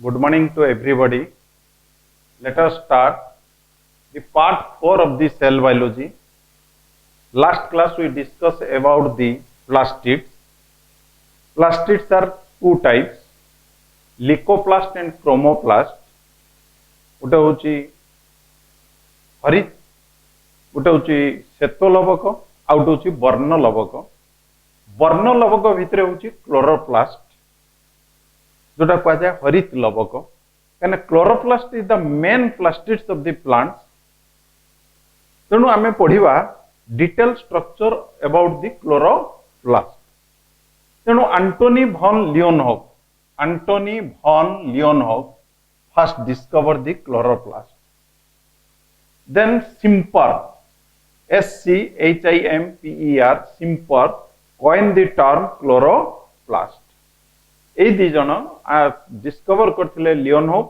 Good morning to everybody. Let us start the part 4 of the cell biology. Last class we discussed about the plastids. Plastids are two types, leucoplast and chromoplast. गोटे होची हरित, गोटे होची श्वेत लवक, out होची वर्ण लवक. वर्ण लवक भितर होची क्लोरोप्लास्ट, जोटा कहा जाए हरित लवक. कहना chloroplast is the main plastids of the plants. तेणु आमे पढ़िबा detail structure about the chloroplast. तेणु Antonie भॉन लियोनहोफ first discovered the chloroplast. Then Simper, SCHIMPER, Simper coined the term chloroplast. এই দুজন ডিসকভার করলে লিওনহোফ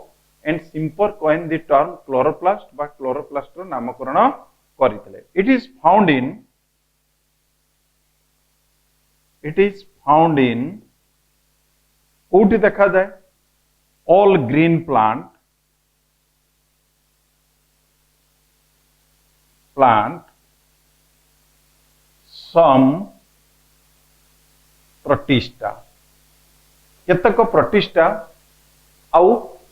and সিম্পর coined the term chloroplast বা chloroplast র নামকরণ করিতলে. It is found in কোটি দেখা যায় all green plant some protista. केतक प्रोटिस्टा आउ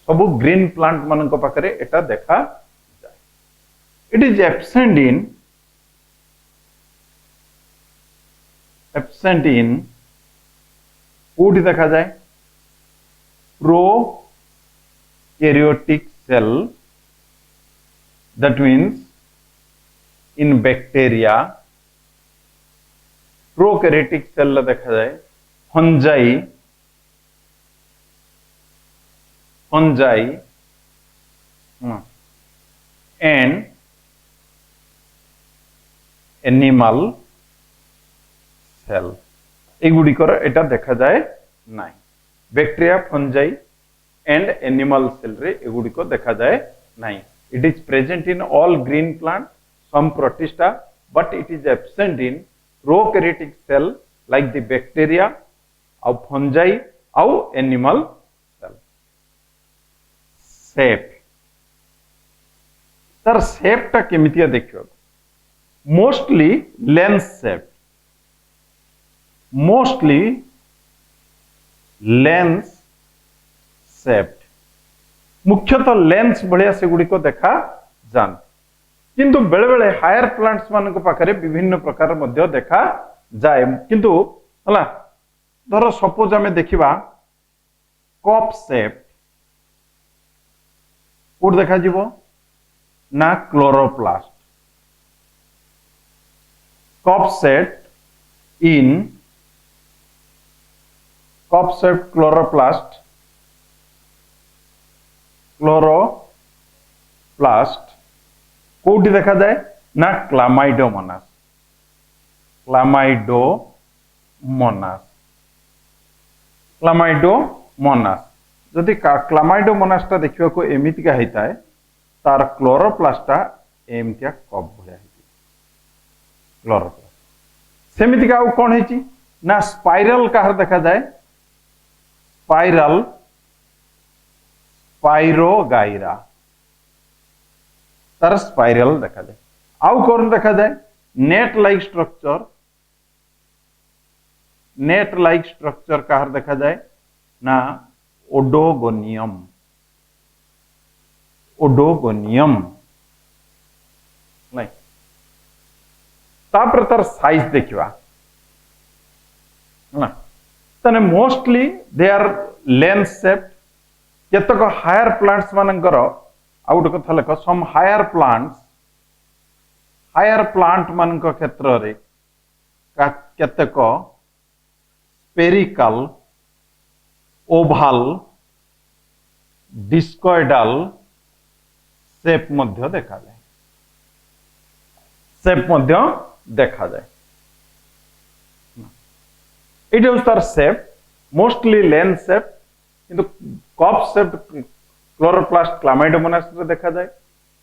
सब ग्रीन प्लांट मानक पाखरे एटा देखा जाए. इट इज एब्सेंट इन कोठी देखा जाए prokaryotic cell, that means in bacteria. prokaryotic cell देखा जाए fungi and animal cell. एगुड़िकर एटा देखा जाए नाई. Bacteria, fungi and animal cell रे एगुड़िको देखा जाए नाई. It is present in all green plant, some protista, but it is absent in prokaryotic cell like the bacteria, or fungi, or animal cell. Shape. Sir, shape टा केमितिया देखियो. Mostly lens shape. मुख्यतः lens बढ़िया से गुड़ी को देखा जान, किंतु बेले बेले हायर प्लांट्स मान पाखरे विभिन्न प्रकार मध्य देखा जाए. किंतु हला धर सपोज आमे देखिबा कप शेप कोड देखा जीवो ना क्लोरोप्लास्ट. कप शेप क्लोरोप्लास्ट कोठी देखा जाए ना क्लामाइडोमोनास. जदि क्लामाइडोमोनास टा देखिबा को एमितिका हेता है, तार क्लोरोप्लास्टा एमितिया कप भलिया हेती. क्लोरोप्लास्ट सेमितिका आउ कोन हेची ना स्पाइरल काहर देखा जाए, स्पाइरोगाइरा तार स्पाइरल देखा जाए. आउ कौन देखा जाए नेट लाइक स्ट्रक्चर काहर देखा जाए ना ओडोगोनियम नहीं. तापर तार साइज देखिबा ना, तने mostly they are lens shaped. केतक हायर प्लांट्स मानकर आउट कथा लेख सम हायर प्लांट मानक क्षेत्र रे केतक स्पेरिकल, ओभाल, डिस्कॉइडल शेप मध्य देखा जाए. इट इज तार शेप मोस्टली लेंस शेप, किंतु कप शेप्ड क्लोरोप्लास्ट क्लामाइडोमोनास रे देखा जाए.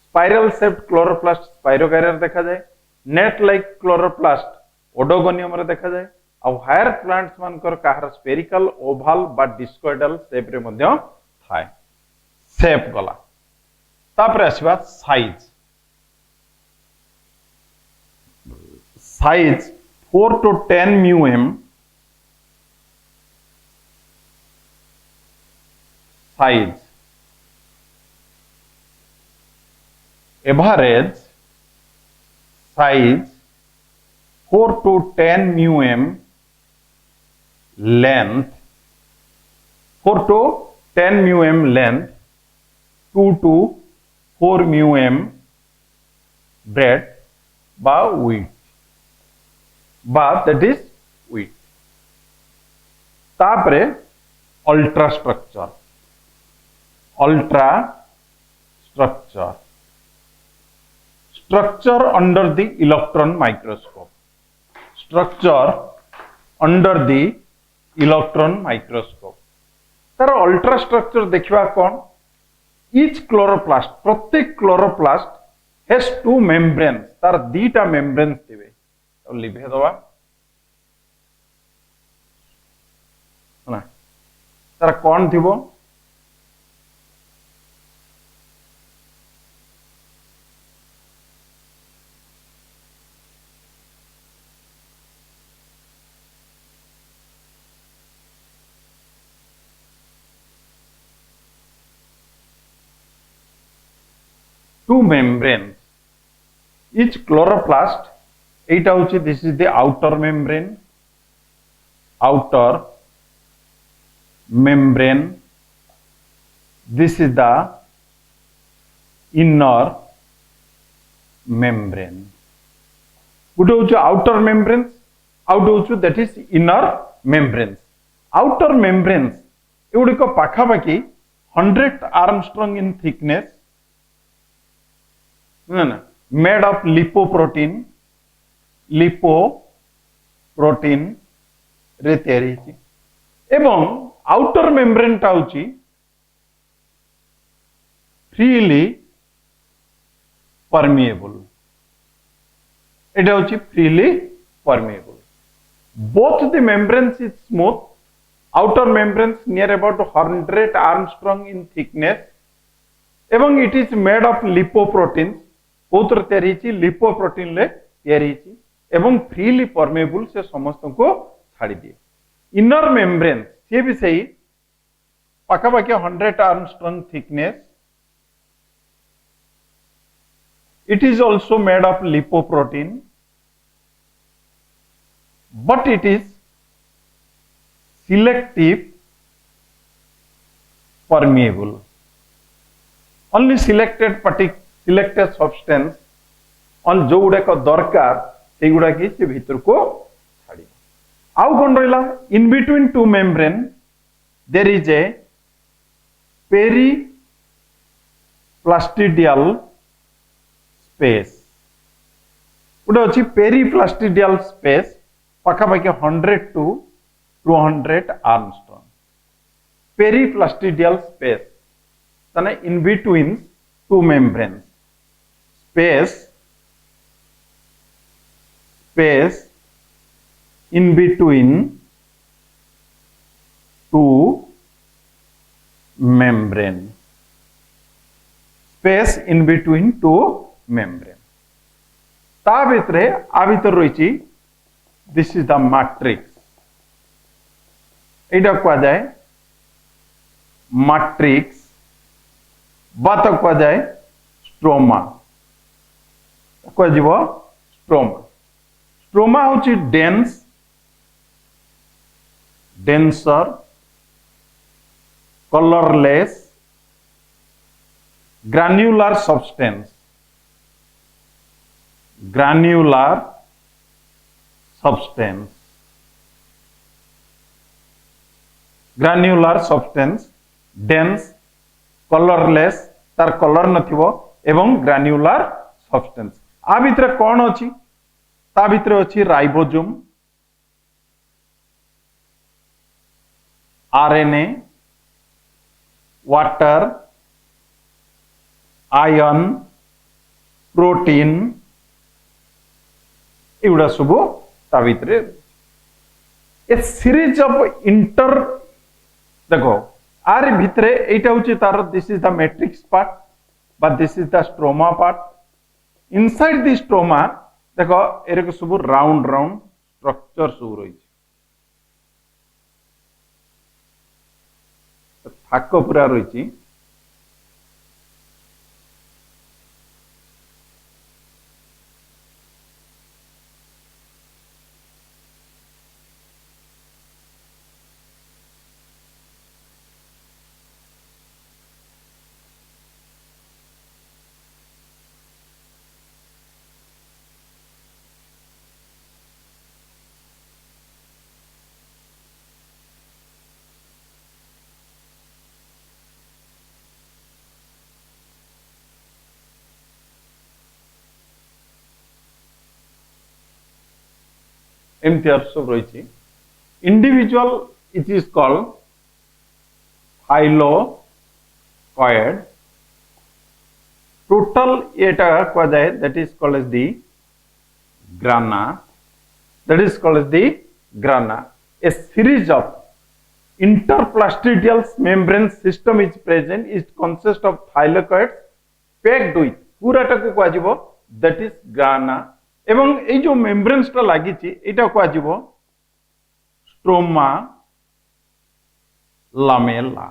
स्पाइरल शेप्ड क्लोरोप्लास्ट स्पाइरोगाइरा रे देखा जाए. नेट लाइक क्लोरोप्लास्ट ओडोगोनियम रे देखा जाए. और हायर प्लांट्स मानकर काहर स्पेरिकल, ओभाल बा डिस्कॉइडल शेप रे मध्य थाए. शेप गला तापर आसवा size size 4 to 10 μm size average size 4 to 10 μm length 4 to 10 μm length 2 to 4 μm breadth বা width বা that is width तापरे ultra structure structure under the electron microscope structure under the electron microscope तार ultra structure देखिबा कोन each chloroplast प्रत्येक chloroplast has two membranes तार दीटा membranes थिबे तो live दवा ना तार कोन थिबो two membranes each chloroplast एटा होची this is the outer membrane this is the inner membrane good होची outer membranes out होची that is inner membranes outer membranes एगुडी को पाखा पाखी 100 Armstrong in thickness ना made of lipoprotein रे तैयारी छी एवं आउटर मेम्ब्रेन टा होची फ्रीली परमिएबल एटा होची freely permeable both the membranes is smooth outer membranes near about 100 Armstrong in thickness एवं it is made of lipoproteins बहुत तैयारी छी लिपोप्रोटीन ले तैयारी छी एवं फ्रीली परमेबल से समस्त को छाड़ी दिए इनर मेम्ब्रेन से भी सही पाखा पाखी 100 Armstrong thickness it is also made of lipoprotein but it is selective permeable only selected substance on जो गुडा को दरकार से गुडा की से भीतर को छाड़ी आउ कोन रहिला in between two membrane there is a periplastidial space गुडा अछि periplastidial space पाखा पाखी 100 to 200 Armstrong periplastidial space तने in between two membranes space in between two membrane space in between two membrane ता भितरे आ भितर रहिछि this is the matrix एटा को जाय matrix बात को जाय स्ट्रोमा को जीवो स्ट्रोमा होची denser colorless granular substance dense colorless तार कलर नथिबो एवं ग्रान्युलर सब्सटेंस आ भितरे कोन अछि ता भितरे अछि ribosome RNA water ion protein एउडा सब ता भितरे ए सीरीज ऑफ इंटर देखो आर भितरे एटा होची तार this is the matrix part but this is the stroma part inside the stroma देखो एरे सब राउंड राउंड स्ट्रक्चर सब रही थाक पूरा रही एमती सब रही individual it is called thylakoid total एटा कह जाए that is called as the grana that is called as the ग्राना A series of interplastidial membrane system is present it consists of thylakoids packed with पूराटा को कह जीवो that is ग्राना एवं ए जो membranes टा लागि छि एटा कह जीवो stroma lamella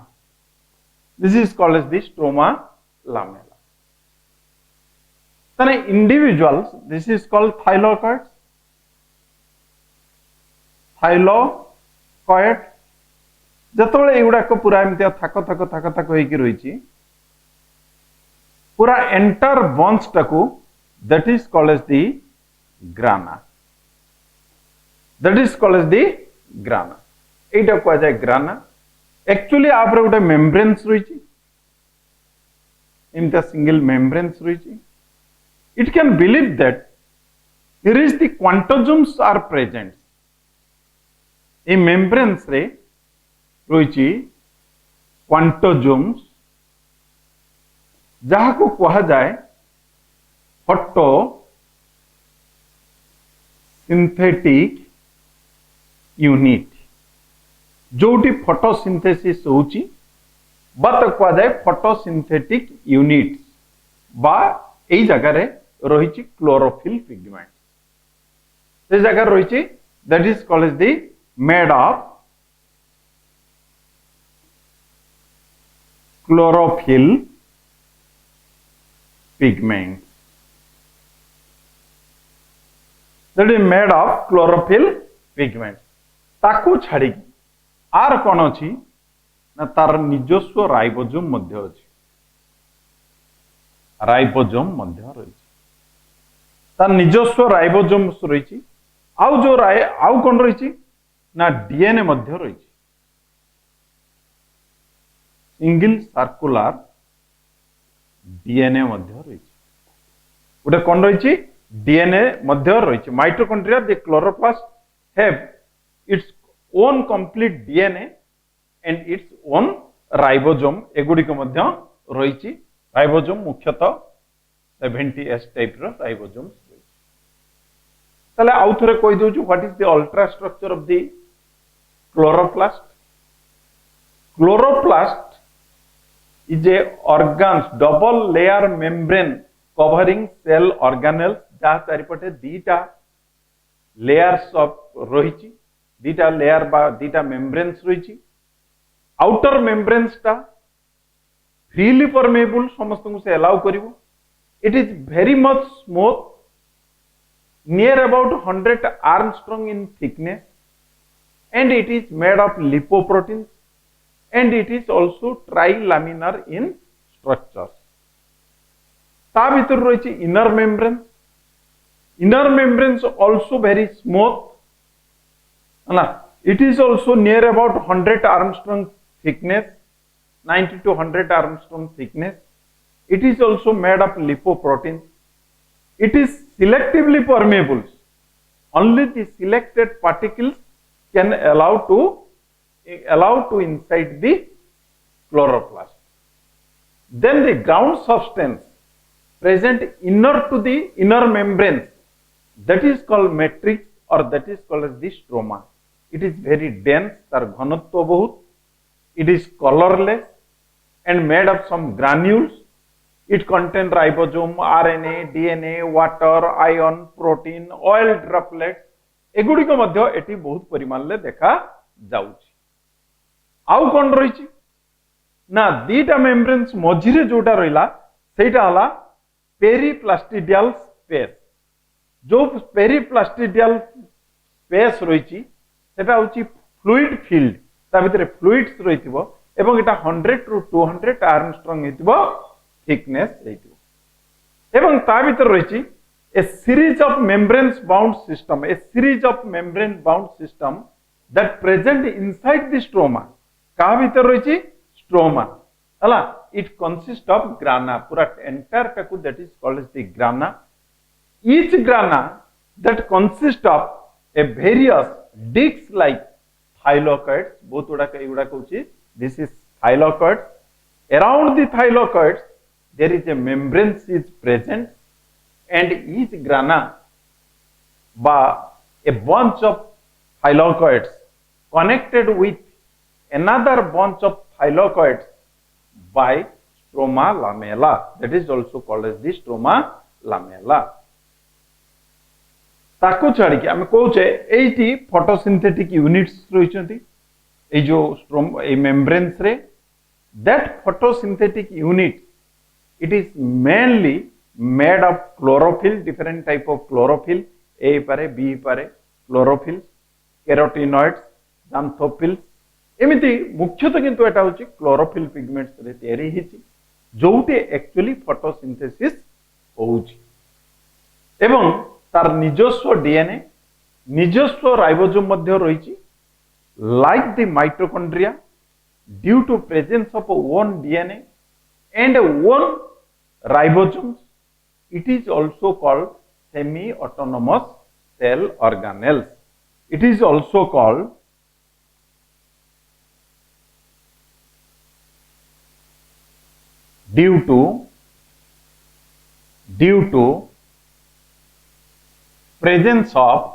this is called as the stroma lamella तने individuals this is called thylakoids thylakoid जतबेले एगुडाक पूरा एमती थाक थाक थाक थाक होइकी रहिछि पूरा एंटायर बंच टाकू that is called as the grana that is called as the grana एटा कह जाय ग्राना एक्चुअली आपरे गोटे मेम्ब्रेन्स रहिछि एमती सिंगल मेम्ब्रेन्स रहिछि it can believe that here is the quantosomes are present ए मेम्ब्रेन्स रे रही क्वांटोजोम्स जहाँ को कहा जाए फोटो सिंथेटिक यूनिट जोटी फोटोसिंथेसिस होची बात कहा जाए फोटोसिंथेटिक यूनिट बा एई जगह रे रही क्लोरोफिल पिगमेंट से जगह रही that is called as the made of chlorophyll pigment that is made of chlorophyll pigment ताकू छाड़ी आर कौन अच्छी ना तार निजस्व राइबोसोम मध्य अच्छी राइबोसोम मध्य रही तार निजस्व राइबोसोम रही आउ जो आउ कौन रही ना डीएनए मध्य रही सिंगल सर्कुलर डीएनए मध्य रही गोटे कौन रही डीएनए मध्य रही mitochondria the chloroplast have its own complete DNA and its own ribosome एगुड़िक मध्य रही राइबोसोम मुख्यतः 70S टाइप रो राइबोसोम ताले आउ थरे कहि दउछु what is the ultra structure of the chloroplast chloroplast is a organs double layer membrane covering cell organelles जहाँ चारिपटे दीटा layers of रही दीटा layer बा दीटा membranes रही outer membranes टा freely permeable समस्त को से allow करिवो it is very much smooth near about 100 Armstrong in thickness and it is made of lipoproteins and it is also trilaminar in structure ता भीतर रही inner membranes also very smooth it is also near about 100 Armstrong thickness 90 to 100 Armstrong thickness it is also made of lipoproteins it is selectively permeable only the selected particles can allow to inside the chloroplast. Then the ground substance present inner to the inner membranes that is called matrix or that is called as the stroma. It is very dense, tar ghanatva bahut It is colorless and made of some granules. It contains ribosome, RNA, DNA, water, iron, protein, oil droplets. एगुड़िक एटी बहुत परिमाण में देखा जाउछि। आउ कौन रही ना दीटा मेम्ब्रेन्स मझिरे जोटा रहिला सेटा हला पेरिप्लास्टिडियल स्पेस। जो पेरिप्लास्टिडियल स्पेस रही सेटा होची फ्लूइड फील्ड ता भितरे फ्लूइड्स रहिथिबो एवं एटा 100 टू 200 आर्मस्ट्रॉन्ग हेतिबो थिकनेस हेतिबो एवं ता भितर रही a series of membranes bound system that present inside the stroma का भीतर रही stroma हला it consists of grana पूरा entire टाकू that is called as the grana। each grana that consists of a various disc like thylakoids बहुत उड़ा कहूची this is thylakoids। around the thylakoids there is a membrane is present and each grana by a bunch of thylakoids connected with another bunch of thylakoids by stroma lamella, that is also called as the stroma lamella। ताको छाड़ी के आमे कहूचे eighty photosynthetic units रहिचंती ए जो स्ट्रोम ए membranes रे that photosynthetic unit it is mainly made of chlorophyll, different type of chlorophyll, A पारे B पारे chlorophyll, carotenoids, xanthophylls एमिति मुख्यतः किंतु एटा होची chlorophyll pigments रे तयारी हिची जोटे एक्चुअली फोटोसिंथेसिस होउची एवं तार निजस्व डीएनए निजस्व राइबोसोम मध्य रहिची like the mitochondria due to presence of one DNA and one ribosomes it is also called semi-autonomous cell organelles। It is also called due to presence of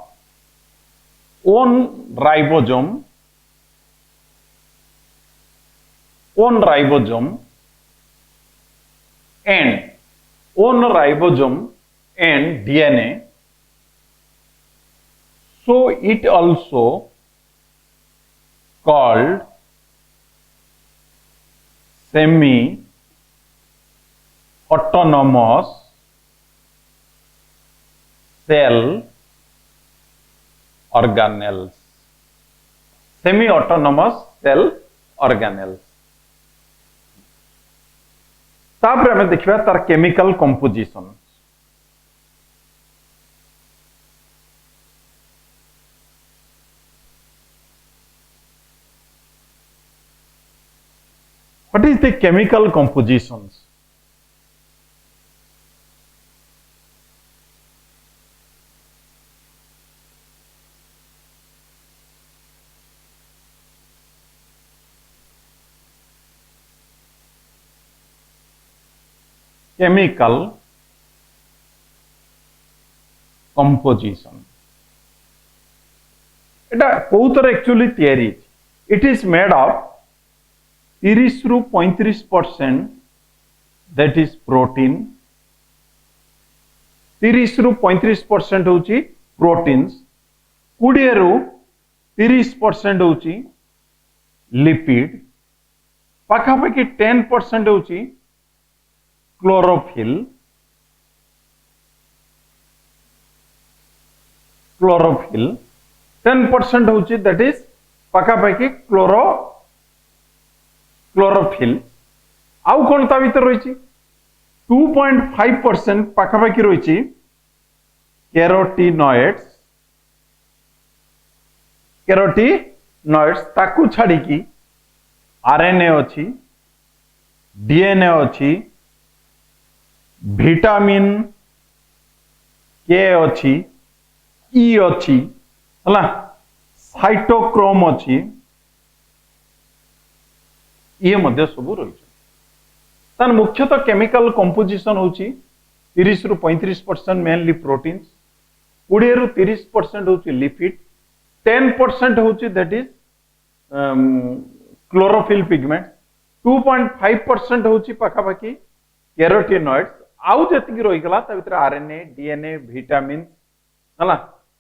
one ribosome and DNA, so it also called semi-autonomous cell organelles। Semi-autonomous cell organelles। तापर हमें देखिबा तार chemical composition. What is the chemical compositions? Chemical composition Etah कोउतर actually तयारी it is made of 30 रु 35% that is protein 30 रु 35% होची proteins 20 रु 30% होची लिपिड पाखापाखि 10% होची क्लोरोफिल 10% होची दैट इज पाखापाखि क्लोरोफिल आउ कोन ता भीतर रहिची 2.5% पाखापाखि रहिची कैरोटीनॉइड्स ताकू छाड़ी की आरएनए अछि डीएनए अछि विटामिन के अछि ई अछि हला साइटोक्रोम अछि ये मध्य सब रही तान मुख्यतः केमिकल कंपोजिशन होची 30 रु 35% मेनली प्रोटीन्स 20 रु 30% होची लिपिड 10% होची दैट इज क्लोरोफिल पिगमेंट 2.5% होची पाखापाखी कैरोटीनॉइड्स आउ जति रही गला ता भीतर आरएनए डीएनए विटामिन हला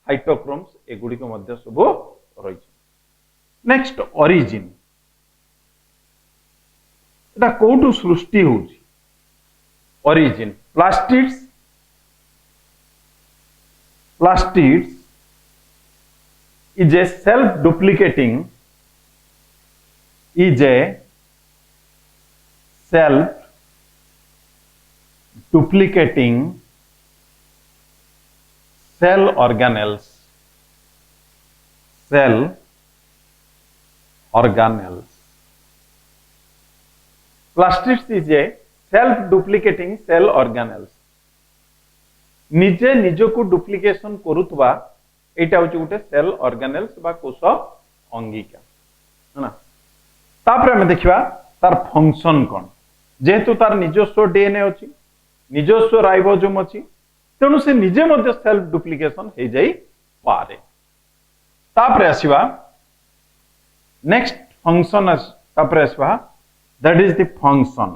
हाइटोक्रोम्स एगुडी को मध्य सब रही। नेक्स्ट ओरिजिन एटा कोठु सृष्टि होची origin plastids is a self-duplicating cell organelles plastids is a self-duplicating cell organelles निजे निज को डुप्लिकेशन करुवा एटा होची गुटे सेल ऑर्गेनेल्स बा कोष अंगिका है ना। तापर हमें देखिबा तार फंक्शन कोन जेहेतु तार निजस्व डीएनए अछि निजस्व राइबोसोम अछि तेनु से निजे मध्ये सेल्फ डुप्लिकेशन हे जाई पारे। तापर आसीबा नेक्स्ट फंक्शन तापर आसीबा that is the function.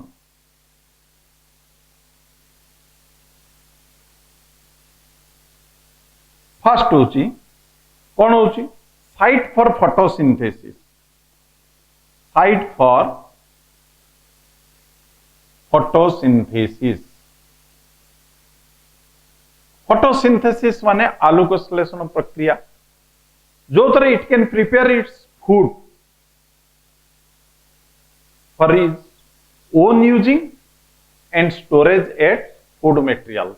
First होची कौन होची साइट फॉर फोटोसिंथेसिस फोटोसिंथेसिस माने आलोक संश्लेषण प्रक्रिया जो तरह it can prepare its food for is own using and storage at food materials.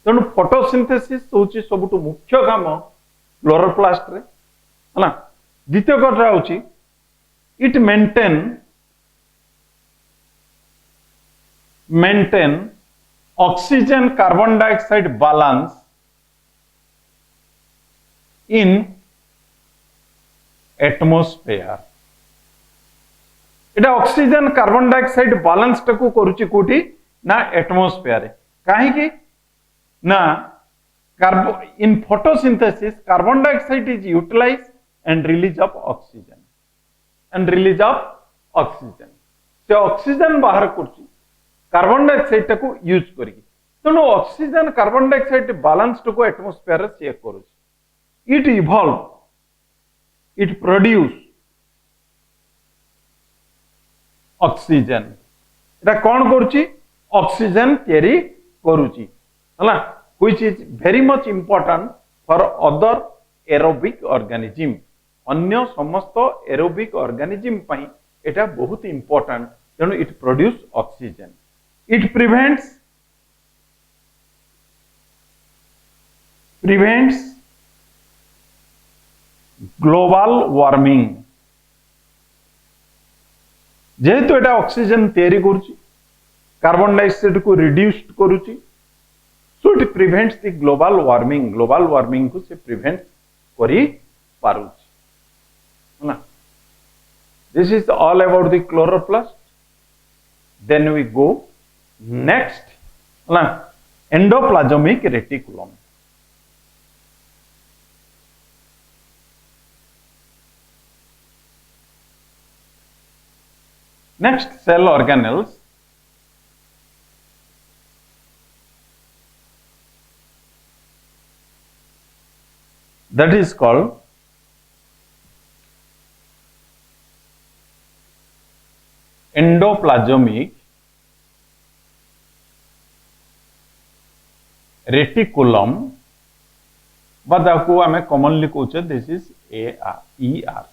तेणु फोटोसिंथेसिस होची सबुठु मुख्य काम क्लोरोप्लास्ट रे है ना। द्वितीय कथा होची it maintain oxygen carbon dioxide balance in atmosphere. Etah oxygen carbon dioxide balance टाकू करूची कोठी ना एटमॉस्फेयर रे काहे की ना in photosynthesis carbon dioxide is utilized and release of oxygen से ऑक्सीजन बाहर करची कार्बन डाइऑक्साइड टाको यूज करिकी तेणु ऑक्सीजन कार्बन डाइऑक्साइड बैलेंस टाको एटमॉस्फेयर रे चेक करूची it evolve it produce oxygen एटा कोन करूची ऑक्सीजन तयारी करूची हला which is very much important for other aerobic organism अन्य समस्त aerobic organism पई एटा बहुत important तेणु it produce oxygen it prevents global warming जेहेतु एटा ऑक्सीजन तयारी करूची कार्बन डाइऑक्साइड को रिड्यूस्ड करूची so it prevents the global warming को से prevent करी पारुची ना। this is all about the chloroplast। then we go next ना endoplasmic reticulum। next cell organelles that is called endoplasmic reticulum बादाको आमे कॉमनली कहउछे this is ER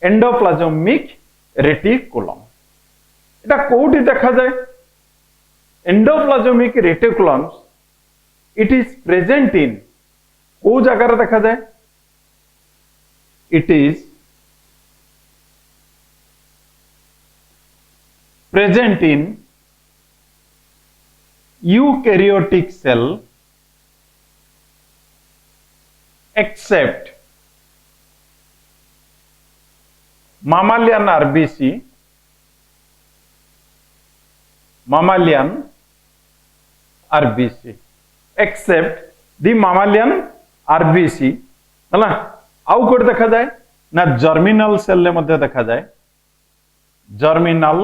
endoplasmic reticulum. एटा कोठी देखा जाए endoplasmic reticulums it is present in को जगह देखा जाए it is present in eukaryotic cell except mammalian RBC except the mammalian RBC है ना। आउ कोड देखा जाए ना जर्मिनल सेल ले मध्य देखा जाए जर्मिनल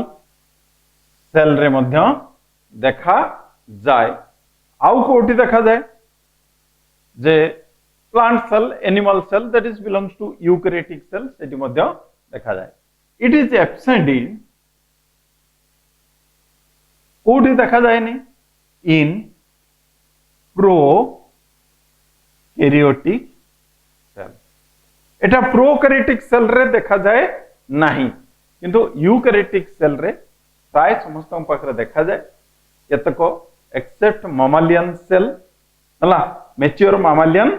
सेल रे मध्य देखा जाए। आउ कोठी देखा जाए जे plant cell animal cell that is belongs to eukaryotic cell सेठी मध्य देखा जाए। इट इज एब्सेंट इन कोठी देखा जाए नहीं इन प्रोकैरियोटिक सेल। एटा प्रोकैरियोटिक सेल रे देखा जाए नहीं किंतु यूकैरियोटिक सेल रे प्राय समस्त पाखरे देखा जाए। केतक एक्सेप्ट ममालियन सेल हला मैच्योर ममालियन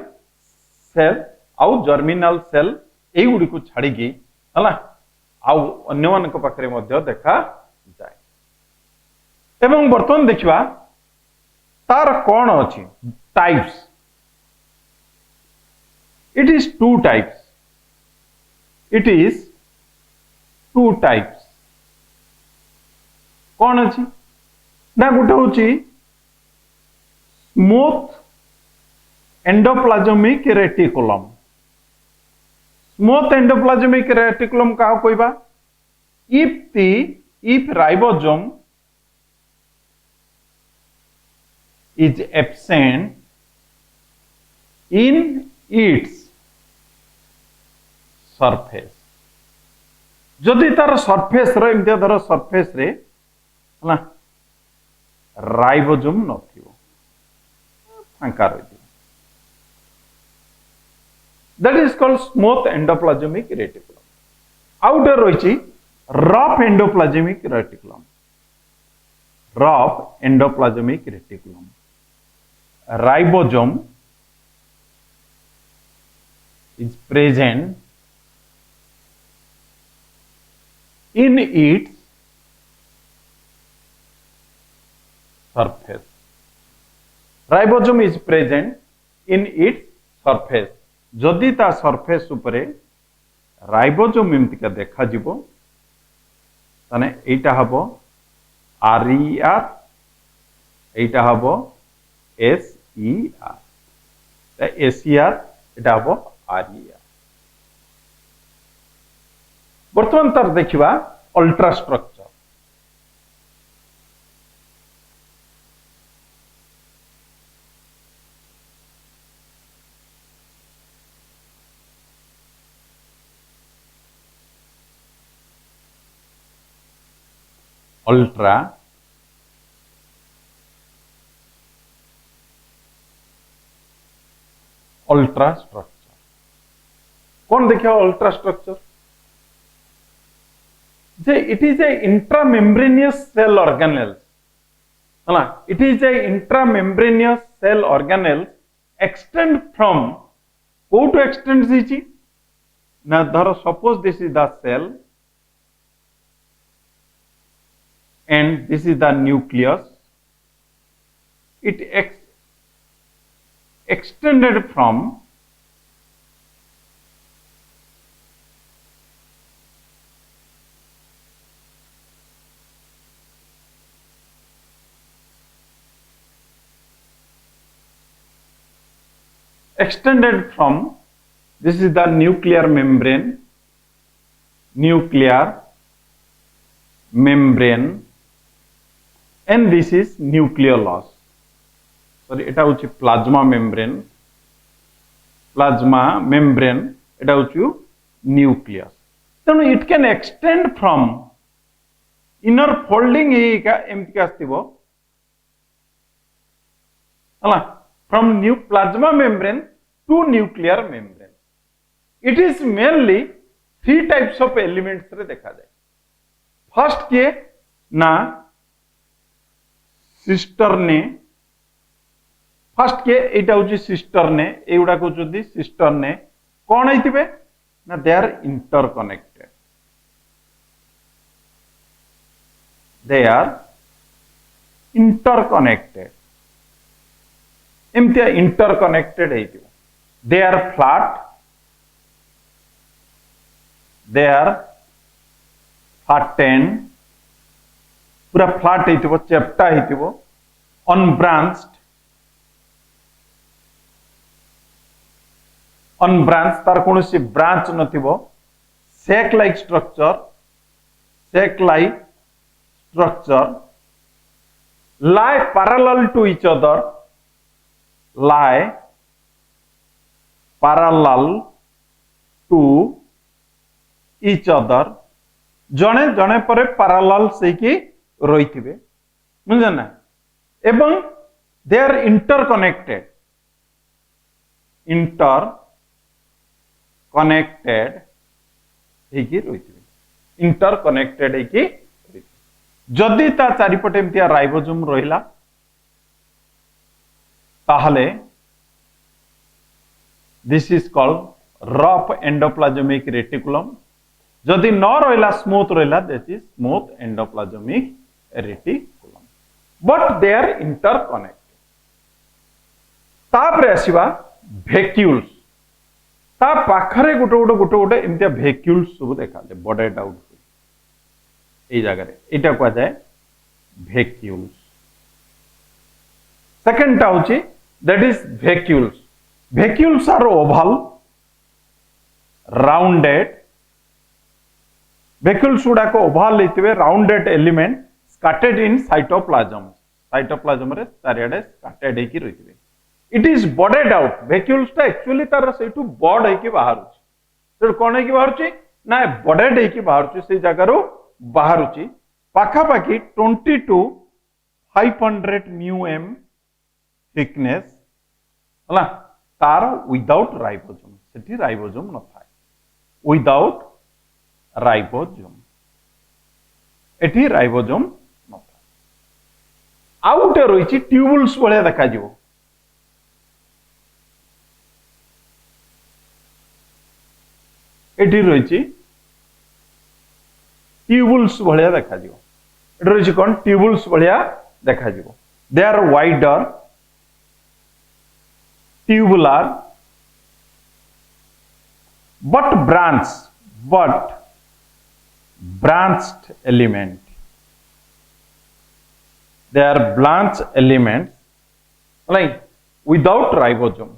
सेल आउ जर्मिनल सेल एई गुडी को छाडी की हला आउ अन्य मानक पाखरे मध्य देखा जाए। एवं वर्तमान देखिबा तार कोन अछि types. It is two types. It is two types. कौन अच्छी ना गोटे हूँ smooth endoplasmic reticulum. Smooth endoplasmic reticulum क्या कहबा if ribosome is absent in its surface। जदि तार सरफेस रे एमतिया धर सरफेस रे ना राइबोसोम नथिबो फांका रही that is called smooth endoplasmic reticulum. Outer रही rough endoplasmic reticulum. Rough endoplasmic reticulum ribosome is present in its surface। Ribosome is present in its surface। जदि ता सरफेस उपरे राइबोसोम एमतिका देखा जिवो ताने एटा हबो RER एटा हबो SER SER एटा हबो RER। वर्तमान तार देखिबा ultra structure. Ultra ultra structure कौन देखिए अल्ट्रा स्ट्रक्चर जे it is a intramembranous cell organelle है। It is a intramembranous cell organelle extend from को टू एक्सटेंड सीची ना धर suppose this is the cell and this is the nucleus। it extended from this is the nuclear membrane and this is nucleolus। sorry eta hochi plasma membrane eta hochi nucleus। tenu it can extend from inner folding ka emti astibo hala from new plasma membrane to nuclear membrane। it is mainly three types of elements रे देखा जाए। First के ना सिस्टरने first के एटा होची सिस्टरने एगुडा को जदी सिस्टरने कोन हेतिबे ना they are interconnected. They are interconnected एमतिया इंटरकनेक्टेड हेतिबे। They are flat they are flattened पूरा फ्लैट हेतिबो चेप्टा हेतिबो अनब्रांच तार कोनोसी ब्रांच नथिबो sac like structure sac like structure lie parallel to each other, lie parallel to each other, जने जने पर parallel से की रही थिबे बुझे ना एवं they are interconnected ହେଇକି ରହିଥିବେ इंटरकनेक्टेड ହେଇକି जदि ता चारिपटे एमतिया राइबोसोम रहिला ताहले this is called rough endoplasmic reticulum जदि न रहिला स्मूथ रहिला that is smooth endoplasmic reticulum but they are interconnected तापरे आसीबा वैक्यूल्स ता पाखरे गोटे एमतिया वैक्यूल्स सब देखा जाए बडेड आउट এই জায়গায় এটা কোয়া যায় ভ্যাকুলস সেকেন্ডটা হচ্ছে that is vacuoles are oval rounded vacuoles গুড়াক ওভাল হইতিবে rounded element scattered in cytoplasm রে চারিআডে স্ক্যাটার্ড ହେଇକି রইতিবে ইট ইজ বডেড আউট ভ্যাকুলসটা एक्चुअली তার সেইটু বড ହେଇକି বাহারুଛି তো কোন ହେଇକି বাহারুଛି না বডেড ହେଇକି বাহারুଛି সেই জায়গারো बाहरुची पाखापाखी 20 to 500 μm थिकनेस हला तार विदाउट राइबोसोम सेठी राइबोसोम न थाए विदाउट राइबोसोम एठी राइबोसोम न थाए आउटे रहिची ट्यूबुल्स भलिया देखा जिवो एठी रहिची ट्यूबुल्स भलिया देखा जिवो एटा रहिछि कोन ट्यूबुल्स भलिया देखा जिवो they are wider tubular but branched element they are branched elements like without ribosome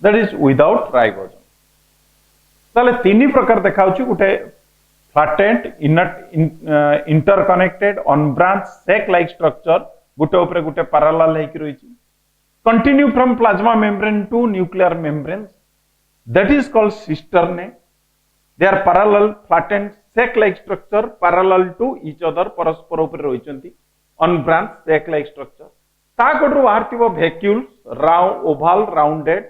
that is without ribosome ताले तीन प्रकार देखा गोटे flattened interconnected unbranch sac like structure गोटे ऊपर गोटे पैरेलल हेकि रहिछि continue from plasma membrane to nuclear membrane that is called cisternae they are parallel flattened sac like structure parallel to each other परस्पर ऊपर रहिछंती अनब्रांच सेक लाइक स्ट्रक्चर ता कोडरो बाहरतिबो वैक्यूल्स ओवल राउंडेड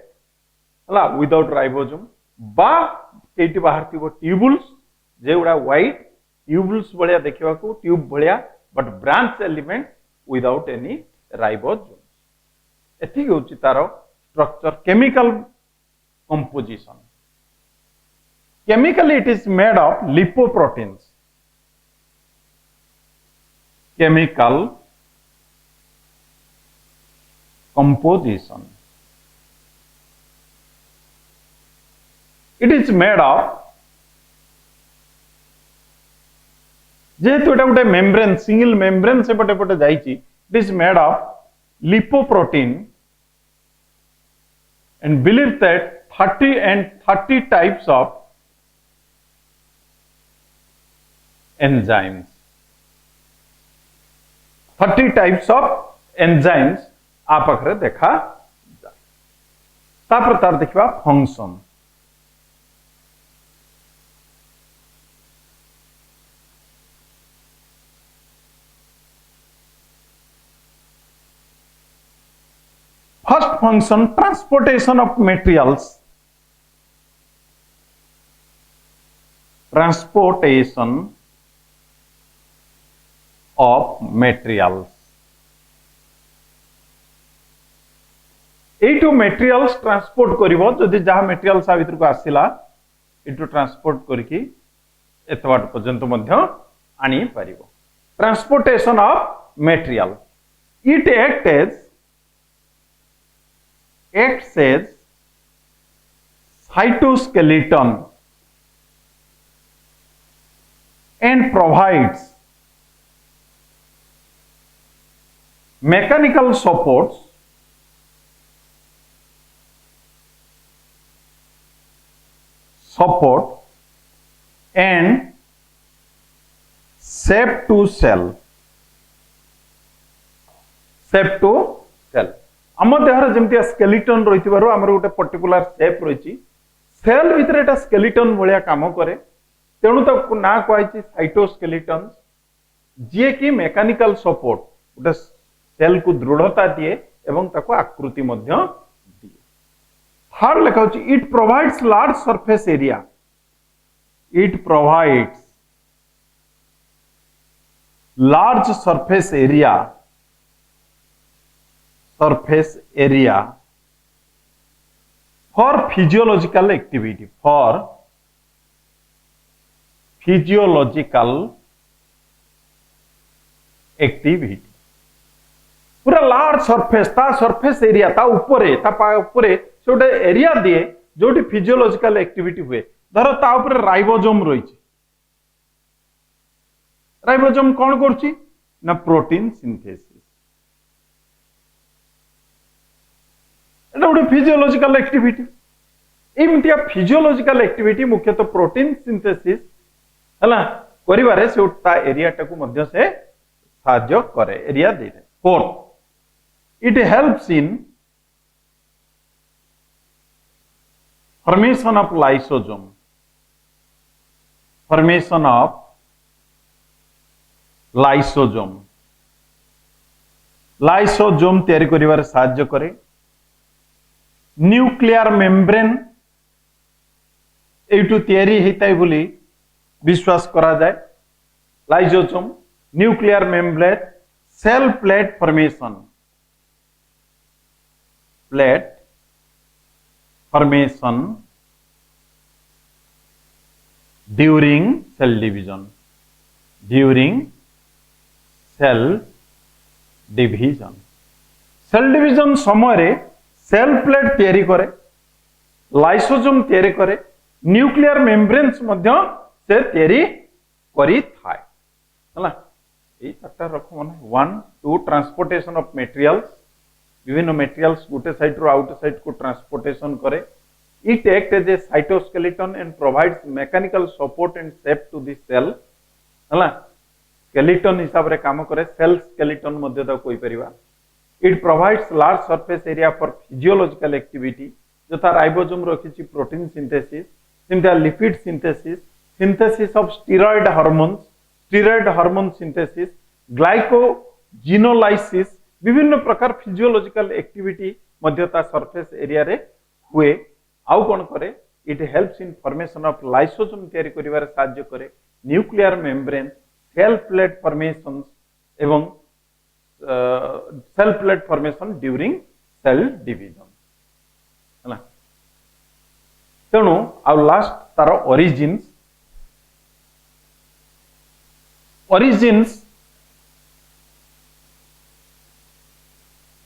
हला विदाउट राइबोसोम बा केटी बाहरतिबो ट्यूबुल्स जेउडा व्हाइट ट्यूबुल्स भलिया देखिबा को ट्यूब भलिया but branch element without any ribosome एथि होची तारो structure chemical composition chemically it is made of lipoproteins chemical composition it is made of जेहेतु एटा गोटे मेम्ब्रेन सिंगल मेम्ब्रेन से पटे पटे जाइछि it is made of lipoprotein and believe that 30 types of enzymes 30 types of enzymes आप अखरे देखा जाए तापर तार देखिबा function first function transportation of materials एटू मेटेरियल्स ट्रांसपोर्ट करिवो जदि जहा मेटेरियल्स आ भीतर को आसिला एटू ट्रांसपोर्ट करके एत बाट पर्यंत मध्य आनी पारिबो transportation of material it acts as cytoskeleton and provides mechanical supports support and shape to cell. Shape to cell. आम देहर जमती स्केलेटन रही आमर गोटे पर्टिकुलर शेप रही सेल भितर एटा स्केलेटन भाया काम करे तेणु तो ना कहुई साइटोस्केलेटन जी कि मेकानिकल सपोर्ट गोटे सेल को दृढ़ता दिए एवं ताको आकृति मध्य दिए। थर्ड लिखा it provides large surface area. It provides large surface area for physiological activity, पूरा लार्ज सरफेस ता सरफेस एरिया ता ऊपरे से गोटे एरिया दिए जोटी फिजियोलॉजिकल एक्टिविटी हुए। धर ता ऊपर राइबोसोम रही राइबोसोम कौन करछि ना प्रोटीन सिंथेसिस गोटे फिजियोलॉजिकल एक्टिविटी एमतिया फिजियोलॉजिकल एक्टिविटी मुख्यतः प्रोटीन सिंथेसिस हला करिवारे से ता एरिया टाकू मध्य से साहाय्य करे area they. Fourth it helps in formation of lysosome. Formation of lysosome lysosome तैयारी करिवारे साहाय्य करे। न्यूक्लियर मेम्ब्रेन एटू तैयारी होता है बोली विश्वास करा जाए। Lysosome nuclear membrane cell plate formation during cell division cell division समय सेल प्लेट तैयारी करे लाइसोसोम तैयारी करे न्यूक्लियर मेम्ब्रेन्स मध्य से तैयारी करी थाए हला ए चारटा रखो माने 1 2 ट्रांसपोर्टेशन ऑफ मटेरियल्स विभिन्न मटेरियल्स गोटे साइड रो आउट साइड को ट्रांसपोर्टेशन करे। It act as a cytoskeleton and provides mechanical support and shape to the cell हला स्केलेटन हिसाब रे काम करे सेल स्केलेटन मध्य ता कोई परिबा। It provides large surface area for physiological activity जथा राइबोसोम रखिछि प्रोटीन सिंथेसिस सिंथा lipid synthesis synthesis of steroid hormone synthesis glycogenolysis विभिन्न प्रकार फिजियोलॉजिकल एक्टिविटी मध्यता सरफेस एरिया रे हुए। आउ कोन करे it helps in formation of lysosome तैयारी करिवारे साहाय्य करे। Nuclear membrane cell plate formations एवं cell plate formation during cell division है तेणु आ लास्ट तार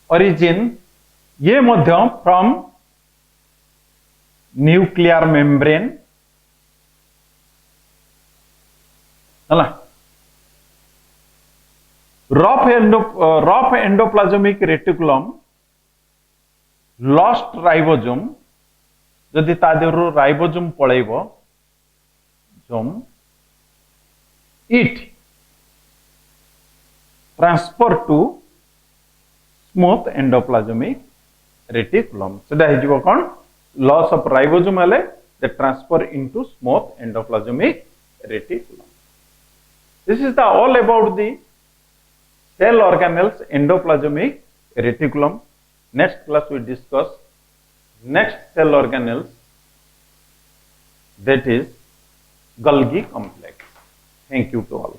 ओरिजिन ये मध्य फ्रॉम न्यूक्लियर मेम्ब्रेन है rough endoplasmic reticulum lost ribosome जदि ता देहरु राइबोसोम पळैबो जोम it transfer to smooth endoplasmic reticulum सेटा हे जिवो कोन लॉस ऑफ राइबोसोम हले the transfer into smooth endoplasmic reticulum. This is the all about the cell organelles endoplasmic reticulum. Next class we discuss next cell organelles, that is Golgi complex. Thank you to all.